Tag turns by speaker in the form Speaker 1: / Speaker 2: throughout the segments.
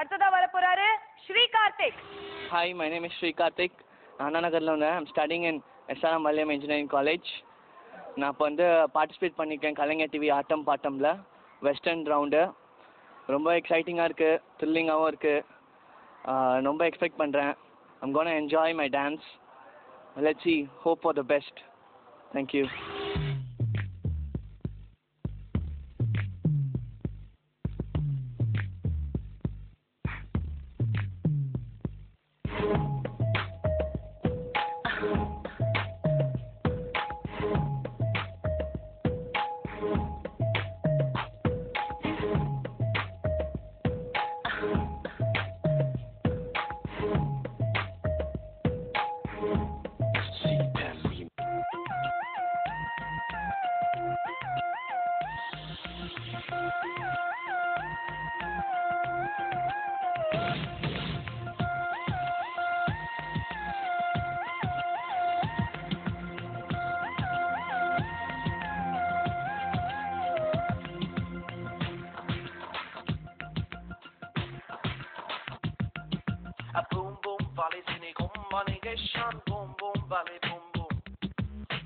Speaker 1: அடுத்ததா வர போறாரு Sri Karthik.
Speaker 2: Hi, my name is Sri Karthik. Anna Nagarla வந்தேன். I'm studying in SRM Mallayam Engineering College. நான் இப்போ வந்து பார்ட்டிசிபேட் பண்ணியிருக்கேன் கலைஞர் டிவி ஆட்டம் பாட்டமில் வெஸ்டர்ன் ரவுண்டு. ரொம்ப எக்ஸைட்டிங்காக இருக்குது, த்ரில்லிங்காகவும் இருக்குது. ரொம்ப எக்ஸ்பெக்ட் பண்ணுறேன். I'm gonna enjoy my dance. Let's see, hope for the best. Thank you.
Speaker 3: A boom boom valley sini gommani geshan boom boom valley boom boom.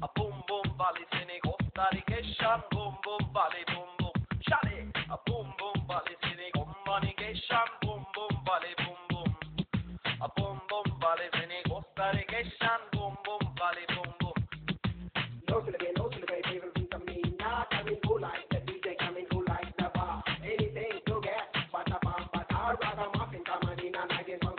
Speaker 3: A boom boom valley sini goftari geshan boom boom valley boom boom. Shale a boom boom valley sini gommani geshan boom boom valley boom boom. A boom boom valley sini goftari geshan boom boom valley boom boom. No celebrate, people think of me not coming cool like the DJ coming cool like the bar. Anything to get, but a bump, but I rather muffin coming in and I get some.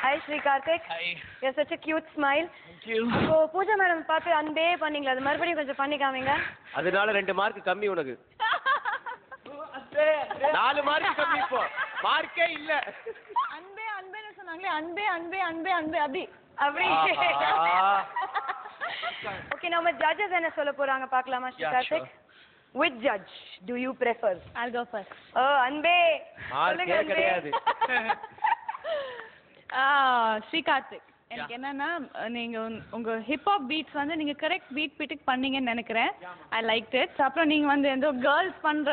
Speaker 1: Hi Sri Karthik.
Speaker 2: Hi.
Speaker 1: You have such a cute smile.
Speaker 2: Thank you.
Speaker 1: அப்போ Pooja madam பார்த்து அன்பே பண்ணீங்களா? அது மறுபடியும் கொஞ்சம் பண்ணி காமிங்க.
Speaker 4: அதனால 2 மார்க் கம்மி உனக்கு. 4 மார்க் கம்மி இப்போ. மார்க்கே இல்ல.
Speaker 1: அன்பே அன்பேன்னு சொன்னாங்களே, அன்பே அன்பே அன்பே அன்பே அப்படி. ஓகே, நம்ம ஜட்ஜஸ் என்ன சொல்ல போறாங்க பார்க்கலாமா Sri Karthik? Which judge do you prefer?
Speaker 5: I'll go first.
Speaker 1: அன்பே.
Speaker 4: மார்க்கே கிடையாது.
Speaker 5: ஸ்ரீ கார்த்திக், எனக்கு என்னன்னா நீங்க உங்க ஹிப்ஹாப் பீட்ஸ் வந்து நீங்க கரெக்ட் பீட் பிட்டுக்கு பண்ணீங்கன்னு நினைக்கிறேன். I like it. அப்புறம் நீங்க வந்து ஏதோ கேர்ள்ஸ் பண்ற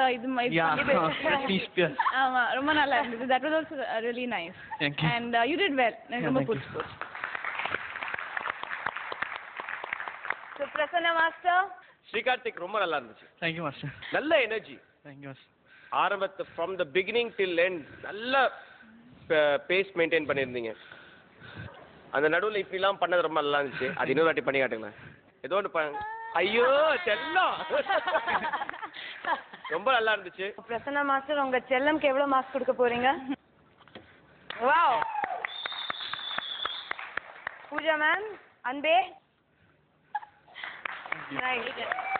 Speaker 5: ஆமா, ரொம்ப நல்லா இருந்துச்சு. That was also really nice. And you did well. எனக்கு ரொம்ப பிடிச்சிருக்கு.
Speaker 1: So Prasanna master,
Speaker 4: Sri Karthik ரொம்ப நல்லா இருந்துச்சு.
Speaker 2: Thank you, master.
Speaker 4: நல்ல energy.
Speaker 2: Thank you, master.
Speaker 4: ஆரம்பத்து from the beginning till end நல்ல பேஸ் மெயின்டைன் பண்ணியிருந்தீங்க. அந்த நடுவில் இப்படிலாம் பண்ணது ரொம்ப நல்லா இருந்துச்சு. அது இன்னொரு வாட்டி பண்ணி காட்டுங்களேன். ஏதோ ஒன்று ஐயோ செல்லம் ரொம்ப நல்லா இருந்துச்சு.
Speaker 1: பிரசன்னா மாஸ்டர், உங்க செல்லம்க்கு எவ்வளவு மார்க்ஸ் கொடுக்க போறீங்க? வாவ். பூஜா மேம், அன்பே. நைஸ்.